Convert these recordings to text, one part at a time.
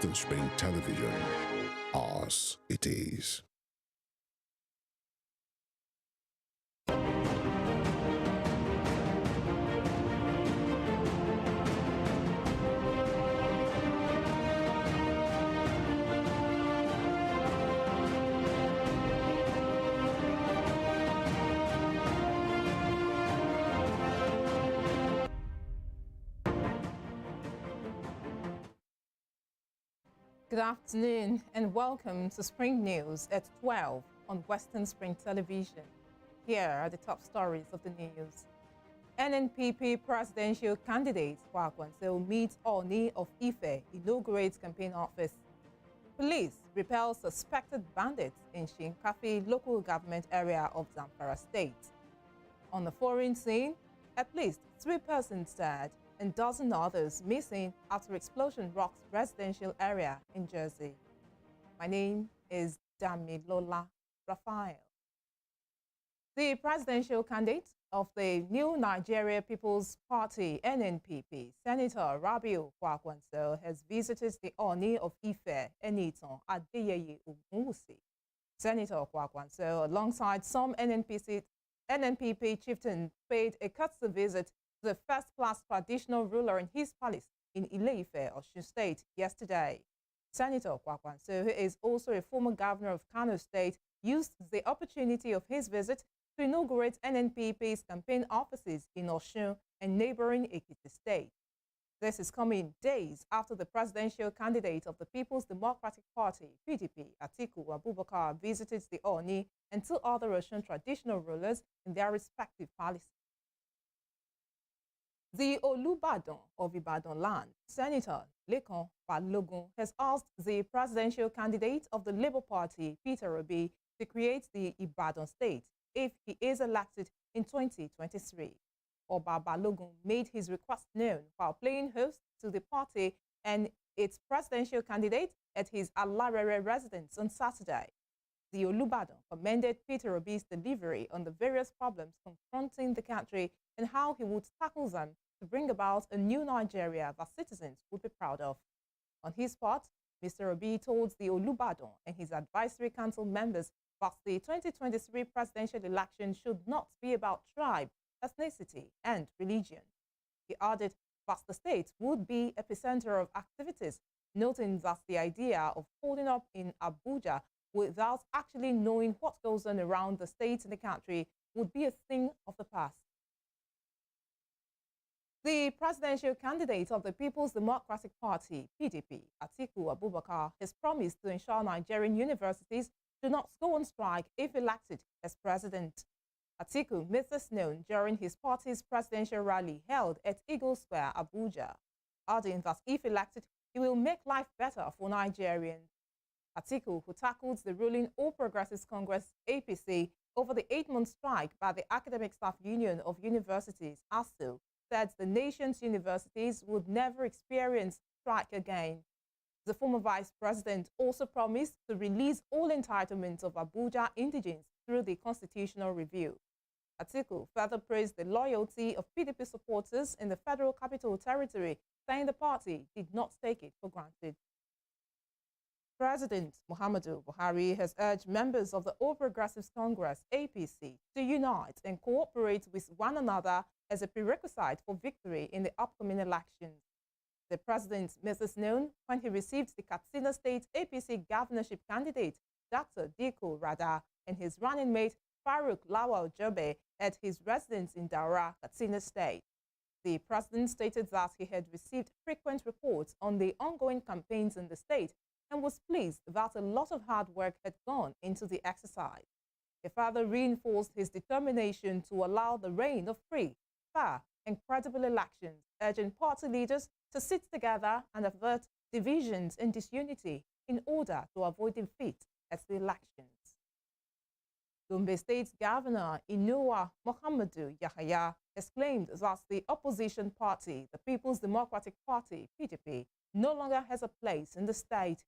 Western Spring Television. Ours it is. Good afternoon and welcome to Spring News at 12 on Western Spring Television. Here are the top stories of the news. NNPP presidential candidate Kwakwanso meets Oni of Ife, inaugurates campaign office. Police repel suspected bandits in Shinkafi local government area of Zamfara state. On the foreign scene, at least 3 persons died and dozen others missing after explosion rocks residential area in Jersey. My name is Damilola Raphael. The presidential candidate of the New Nigeria People's Party, NNPP, Senator Rabiu Kwakwanso, has visited the Oni of Ife, Enitan Adeyeye Ogunwusi. Senator Kwakwanso, alongside some NNPP chieftains, paid a courtesy visit the first-class traditional ruler in his palace in Ile-Ife, Osun State, yesterday. Senator Kwakwanso, who is also a former governor of Kano State, used the opportunity of his visit to inaugurate NNPP's campaign offices in Osun and neighboring Ekiti State. This is coming days after the presidential candidate of the People's Democratic Party, PDP, Atiku Abubakar, visited the Oni and 2 other Osun traditional rulers in their respective palaces. The Olubadan of Ibadan land, Senator Lekan Balogun, has asked the presidential candidate of the Labour Party, Peter Obi, to create the Ibadan state if he is elected in 2023. Oba Balogun made his request known while playing host to the party and its presidential candidate at his Alarere residence on Saturday. The Olubadan commended Peter Obi's delivery on the various problems confronting the country and how he would tackle them to bring about a new Nigeria that citizens would be proud of. On his part, Mr. Obi told the Olubadan and his advisory council members that the 2023 presidential election should not be about tribe, ethnicity, and religion. He added that the state would be a epicenter of activities, noting that the idea of holding up in Abuja without actually knowing what goes on around the state and the country would be a thing of the past. The presidential candidate of the People's Democratic Party, PDP, Atiku Abubakar, has promised to ensure Nigerian universities do not go on strike if elected as president. Atiku made this known during his party's presidential rally held at Eagle Square, Abuja, adding that if elected, he will make life better for Nigerians. Atiku, who tackled the ruling All Progressives Congress, APC, over the 8-month strike by the Academic Staff Union of Universities, ASU, said the nation's universities would never experience strike again. The former vice president also promised to release all entitlements of Abuja indigents through the constitutional review. Atiku further praised the loyalty of PDP supporters in the Federal Capital Territory, saying the party did not take it for granted. President Muhammadu Buhari has urged members of the All Progressives Congress, APC, to unite and cooperate with one another as a prerequisite for victory in the upcoming elections. The president made this known when he received the Katsina State APC governorship candidate, Dr. Diko Rada, and his running mate, Farouk Lawal Jobe, at his residence in Daura, Katsina State. The president stated that he had received frequent reports on the ongoing campaigns in the state and was pleased that a lot of hard work had gone into the exercise. He further reinforced his determination to allow the reign of free, fair, and credible elections, urging party leaders to sit together and avert divisions and disunity in order to avoid defeat at the elections. Gombe State Governor Inuwa Muhammadu Yahaya has claimed that the opposition party, the People's Democratic Party, PDP, no longer has a place in the state.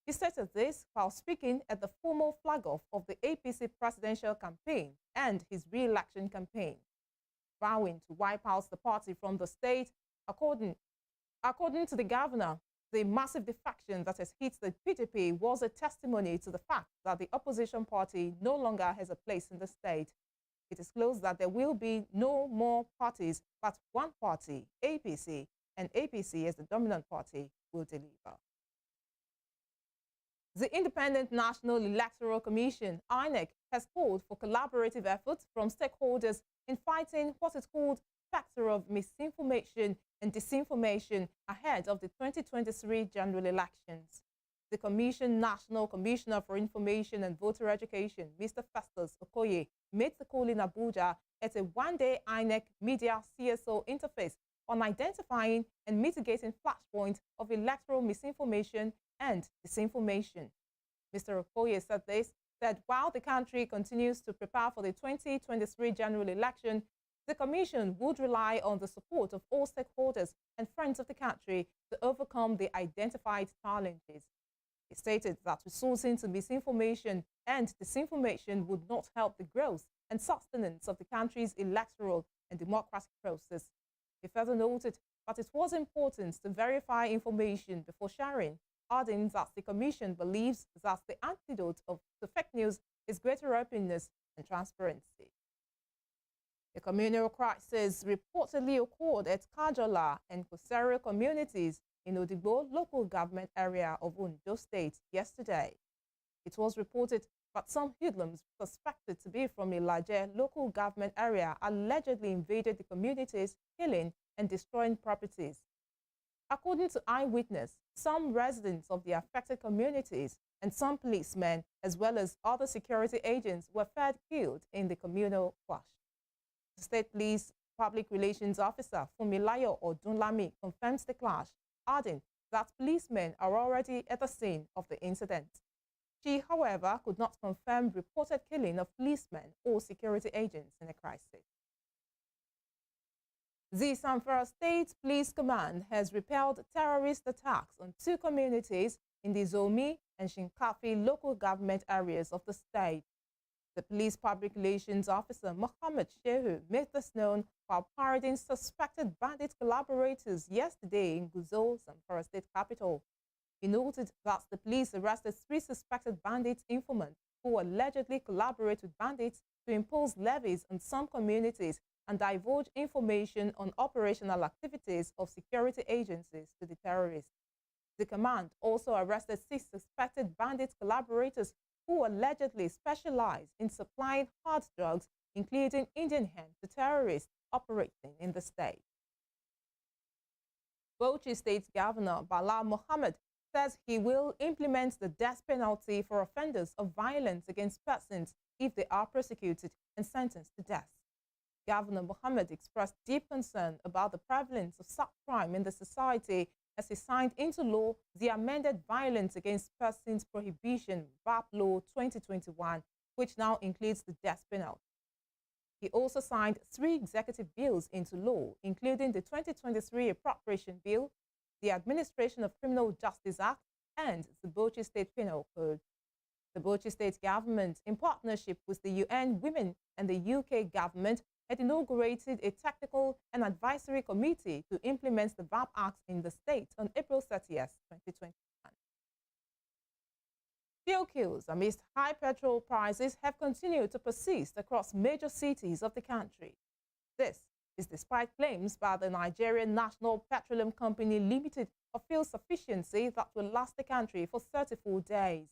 He stated this while speaking at the formal flag-off of the APC presidential campaign and his re-election campaign. Vowing to wipe out the party from the state, according to the governor, the massive defection that has hit the PDP was a testimony to the fact that the opposition party no longer has a place in the state. It is close that there will be no more parties, but one party, APC, and APC as the dominant party will deliver. The Independent National Electoral Commission, INEC, has called for collaborative efforts from stakeholders in fighting what is called factor of misinformation and disinformation ahead of the 2023 general elections. The Commission National Commissioner for Information and Voter Education, Mr. Festus Okoye, made the call in Abuja at a one-day INEC Media CSO interface on identifying and mitigating flashpoints of electoral misinformation and disinformation. Mr. Okoye said while the country continues to prepare for the 2023 general election, the Commission would rely on the support of all stakeholders and friends of the country to overcome the identified challenges. He stated that resorting to misinformation and disinformation would not help the growth and sustenance of the country's electoral and democratic process. He further noted that it was important to verify information before sharing, adding that the Commission believes that the antidote to fake news is greater openness and transparency. A communal crisis reportedly occurred at Kajola and Kosero communities in Odigbo local government area of Ondo State yesterday. It was reported that some hoodlums suspected to be from Ilaje local government area allegedly invaded the communities, killing and destroying properties. According to eyewitness, some residents of the affected communities and some policemen, as well as other security agents, were found killed in the communal clash. The State Police Public Relations Officer Fumilayo Odunlami confirms the clash, adding that policemen are already at the scene of the incident. She, however, could not confirm reported killing of policemen or security agents in a crisis. The Zamfara State Police Command has repelled terrorist attacks on two communities in the Zomi and Shinkafi local government areas of the state. The Police Public Relations Officer Mohammed Shehu made this known while parading suspected bandit collaborators yesterday in Guzau, Zamfara State capital. He noted that the police arrested 3 suspected bandit informants who allegedly collaborate with bandits to impose levies on some communities and divulge information on operational activities of security agencies to the terrorists. The command also arrested 6 suspected bandit collaborators who allegedly specialize in supplying hard drugs, including Indian hemp, to terrorists operating in the state. Bauchi State Governor Bala Mohammed says he will implement the death penalty for offenders of violence against persons if they are prosecuted and sentenced to death. Governor Mohammed expressed deep concern about the prevalence of such crime in the society as he signed into law the amended Violence Against Persons Prohibition (VAP) Law 2021, which now includes the death penalty. He also signed 3 executive bills into law, including the 2023 Appropriation Bill, the Administration of Criminal Justice Act, and the Bauchi State Penal Code. The Bauchi State government, in partnership with the UN Women and the UK government, had inaugurated a technical and advisory committee to implement the VAP Act in the state on April 30th, 2021. Fuel queues amidst high petrol prices have continued to persist across major cities of the country. This is despite claims by the Nigerian National Petroleum Company Limited of fuel sufficiency that will last the country for 34 days.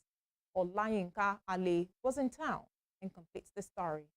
Olayinka Ali was in town and completes the story.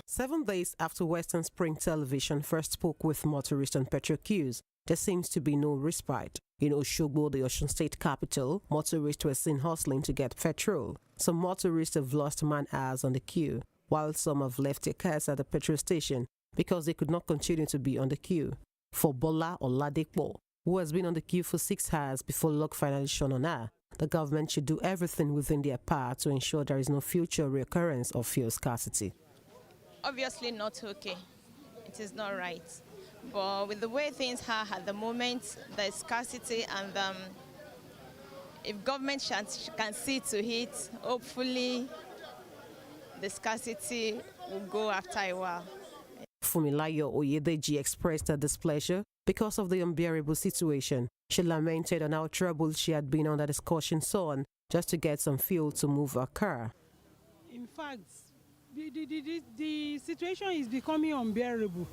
7 days after Western Spring Television first spoke with motorists on petrol queues, there seems to be no respite. In Oshogbo, the Osun State capital, motorists were seen hustling to get petrol. Some motorists have lost man-hours on the queue, while some have left their cars at the petrol station because they could not continue to be on the queue. For Bola Oladepo, who has been on the queue for 6 hours before luck finally shone on her, the government should do everything within their power to ensure there is no future recurrence of fuel scarcity. Obviously not okay. It is not right. But with the way things are at the moment, there is scarcity, and if government can see to it, hopefully the scarcity will go after a while. Fumilayo Oyedeji expressed her displeasure Because of the unbearable situation, she lamented on how troubled she had been under the scorching sun just to get some fuel to move her car. In fact, the situation is becoming unbearable.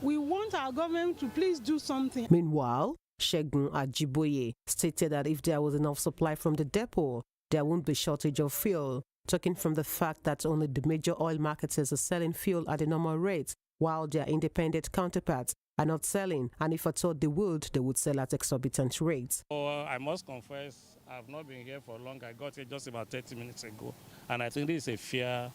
We want our government to please do something. Meanwhile, Segun Ajiboye stated that if there was enough supply from the depot, there won't be shortage of fuel, talking from the fact that only the major oil marketers are selling fuel at the normal rate, while their independent counterparts are not selling, and if at all they would sell at exorbitant rates. I must confess, I've not been here for long. I got here just about 30 minutes ago, and I think this is a fair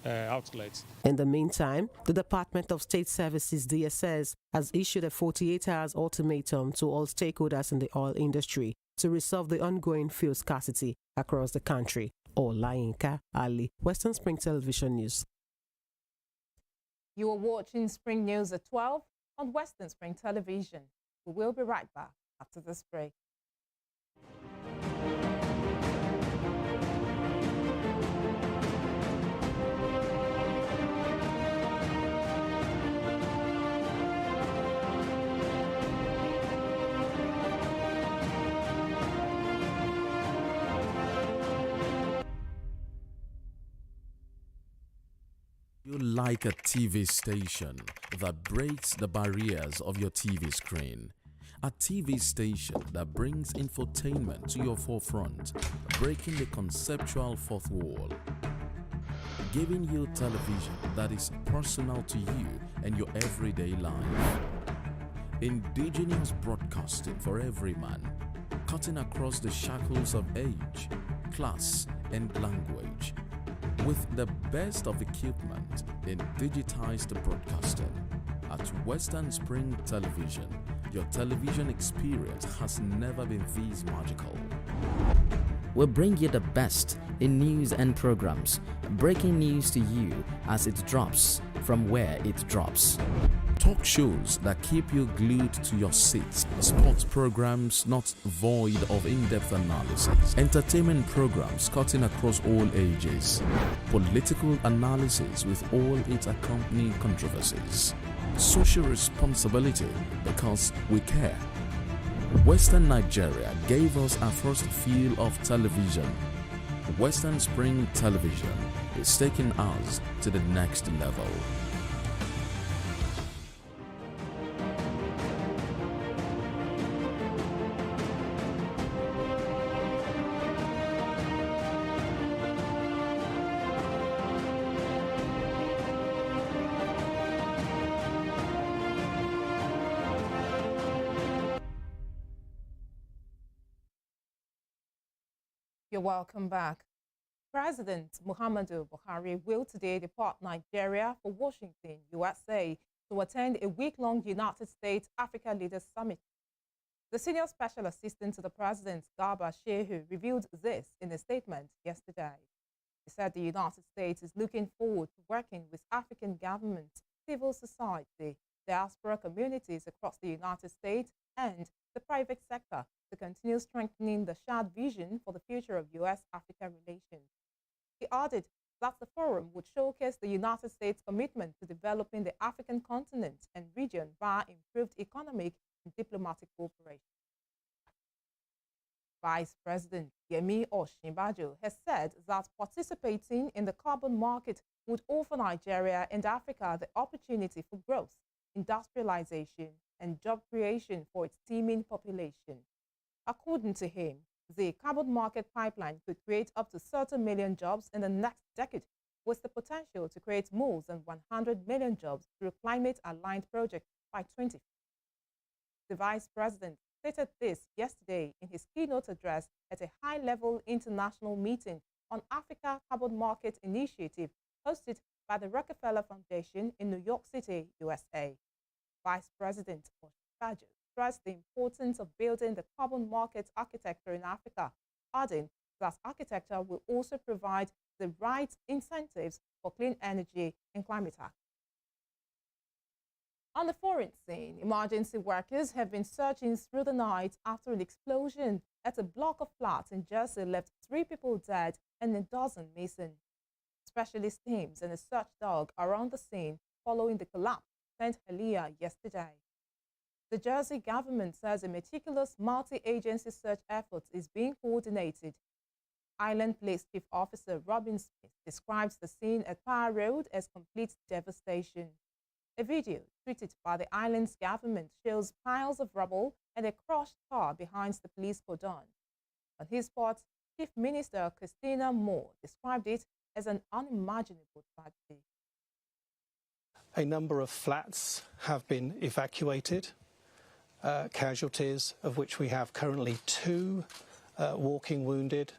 outlet. In the meantime, the Department of State Services DSS has issued a 48-hour ultimatum to all stakeholders in the oil industry to resolve the ongoing fuel scarcity across the country. Olayinka Ali, Western Spring Television News. You are watching Spring News at 12 on Western Spring Television. We will be right back after this break. You like a TV station that breaks the barriers of your TV screen. A TV station that brings infotainment to your forefront, breaking the conceptual fourth wall. Giving you television that is personal to you and your everyday life. Indigenous broadcasting for every man, cutting across the shackles of age, class, and language. With the best of equipment in digitized broadcasting. At Western Spring Television, your television experience has never been this magical. We'll bring you the best in news and programs, breaking news to you as it drops from where it drops. Talk shows that keep you glued to your seats, sports programs not void of in-depth analysis, entertainment programs cutting across all ages, political analysis with all its accompanying controversies, social responsibility because we care. Western Nigeria gave us our first feel of television. Western Spring Television is taking us to the next level. You're welcome back. President Muhammadu Buhari will today depart Nigeria for Washington, USA, to attend a week-long United States-Africa Leaders Summit. The senior special assistant to the president, Garba Shehu, revealed this in a statement yesterday. He said the United States is looking forward to working with African governments, civil society, diaspora communities across the United States, and the private sector to continue strengthening the shared vision for the future of U.S.-Africa relations. He added that the forum would showcase the United States' commitment to developing the African continent and region via improved economic and diplomatic cooperation. Vice President Yemi Osinbajo has said that participating in the carbon market would offer Nigeria and Africa the opportunity for growth, industrialization, and job creation for its teeming population. According to him, the carbon market pipeline could create up to 30 million jobs in the next decade, with the potential to create more than 100 million jobs through climate-aligned projects by 2050. The Vice President stated this yesterday in his keynote address at a high-level international meeting on Africa Carbon Market Initiative hosted by the Rockefeller Foundation in New York City, USA. Vice President Osinbajo stressed the importance of building the carbon market architecture in Africa, adding that architecture will also provide the right incentives for clean energy and climate action. On the foreign scene, emergency workers have been searching through the night after an explosion at a block of flats in Jersey left 3 people dead and a dozen missing. Specialist teams and a search dog are on the scene following the collapse sent earlier yesterday. The Jersey government says a meticulous multi-agency search effort is being coordinated. Island Police Chief Officer Robin Smith describes the scene at Power Road as complete devastation. A video tweeted by the island's government shows piles of rubble and a crushed car behind the police cordon. On his part, Chief Minister Christina Moore described it as an unimaginable tragedy. A number of flats have been evacuated, casualties of which we have currently 2 walking wounded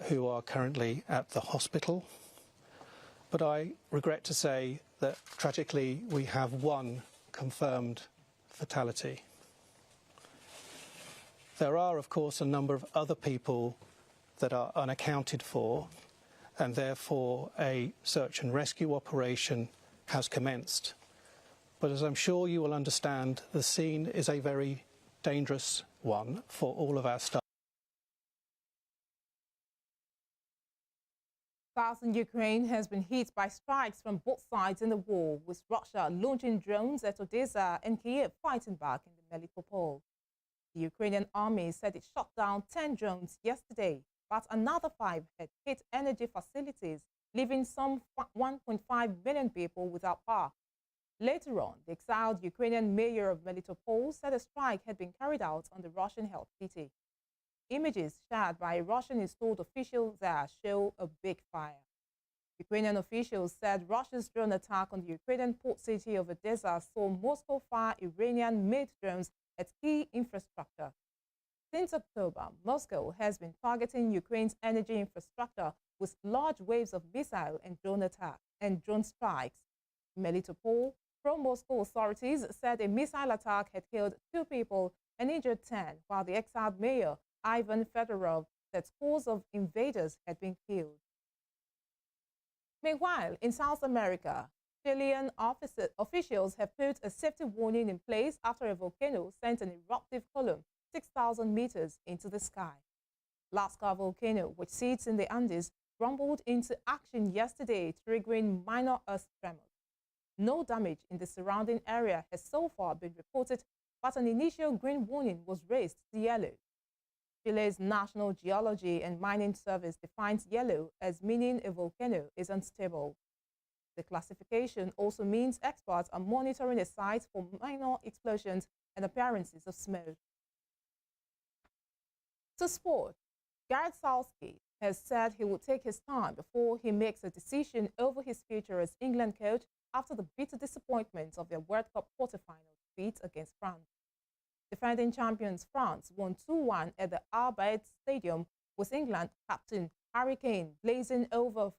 who are currently at the hospital. But I regret to say that tragically we have 1 confirmed fatality. There are, of course, a number of other people that are unaccounted for, and therefore a search and rescue operation has commenced. But as I'm sure you will understand, the scene is a very dangerous one for all of our staff. Southern Ukraine has been hit by strikes from both sides in the war, with Russia launching drones at Odessa and Kiev fighting back in the Melitopol. The Ukrainian army said it shot down 10 drones yesterday, but another 5 had hit energy facilities, leaving some 1.5 million people without power. Later on, the exiled Ukrainian mayor of Melitopol said a strike had been carried out on the Russian-held city. Images shared by Russian-installed officials there show a big fire. Ukrainian officials said Russia's drone attack on the Ukrainian port city of Odessa saw Moscow fire Iranian-made drones at key infrastructure. Since October, Moscow has been targeting Ukraine's energy infrastructure with large waves of missile and drone attacks and drone strikes. In Melitopol, pro-Moscow authorities said a missile attack had killed 2 people and injured 10, while the exiled mayor, Ivan Fedorov, said scores of invaders had been killed. Meanwhile, in South America, Chilean officials have put a safety warning in place after a volcano sent an eruptive column 6,000 meters into the sky. Lascar volcano, which sits in the Andes, rumbled into action yesterday, triggering minor earth tremors. No damage in the surrounding area has so far been reported, but an initial green warning was raised to yellow. Chile's National Geology and Mining Service defines yellow as meaning a volcano is unstable. The classification also means experts are monitoring a site for minor explosions and appearances of smoke. To sport, Gareth Southgate has said he will take his time before he makes a decision over his future as England coach after the bitter disappointment of their World Cup quarter-final defeat against France. Defending champions France won 2-1 at the Al-Bayt Stadium, with England captain Harry Kane blazing over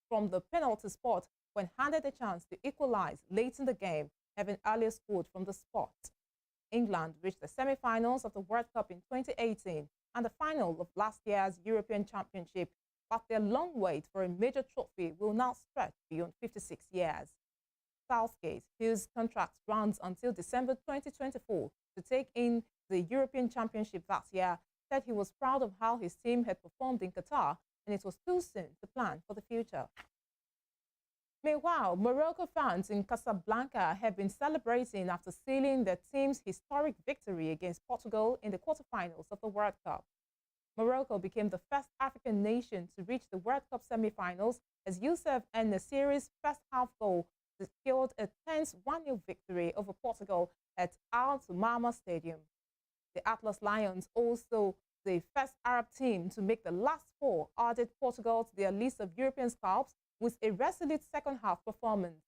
from the penalty spot when handed a chance to equalize late in the game, having earlier scored from the spot. England reached the semi-finals of the World Cup in 2018 and the final of last year's European Championship, but their long wait for a major trophy will now stretch beyond 56 years. Southgate, whose contract runs until December 2024 to take in the European Championship that year, said he was proud of how his team had performed in Qatar and it was too soon to plan for the future. Meanwhile, Morocco fans in Casablanca have been celebrating after sealing their team's historic victory against Portugal in the quarterfinals of the World Cup. Morocco became the first African nation to reach the World Cup semi-finals as Youssef En-Nesyri's first half goal secured a tense 1-0 victory over Portugal at Al Tumama Stadium. The Atlas Lions, also the first Arab team to make the last 4, added Portugal to their list of European scalps with a resolute second-half performance.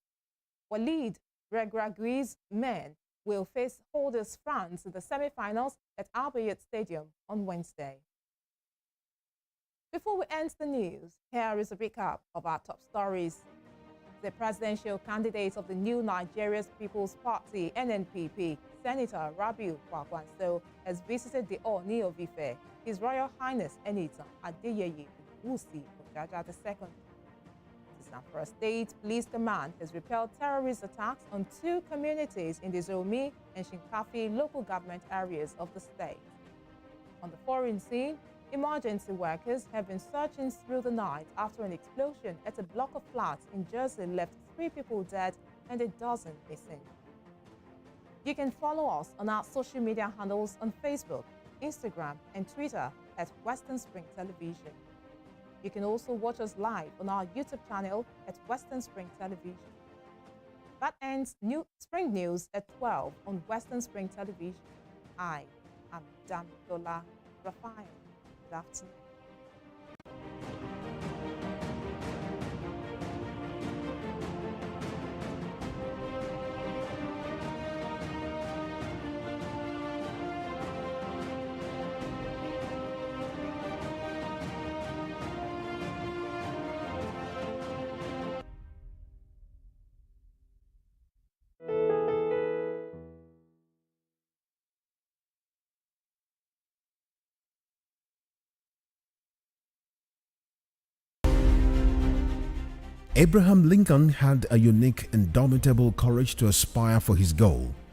Walid Regragui's men will face holders France in the semi-finals at Al Bayt Stadium on Wednesday. Before we end the news, here is a recap of our top stories. The presidential candidate of the new Nigeria's People's Party, NNPP, Senator Rabiu Kwakwanso, has visited the Ooni of Ife, His Royal Highness Enitan Adeyeye Wusi Ojaja II. The Zamfara State Police Command has repelled terrorist attacks on 2 communities in the Zomi and Shinkafi local government areas of the state. On the foreign scene, emergency workers have been searching through the night after an explosion at a block of flats in Jersey left 3 people dead and a dozen missing. You can follow us on our social media handles on Facebook, Instagram, and Twitter at Western Spring Television. You can also watch us live on our YouTube channel at Western Spring Television. That ends Spring News at 12 on Western Spring Television. I am Damilola Raphael. Good afternoon. Abraham Lincoln had a unique, indomitable courage to aspire for his goal.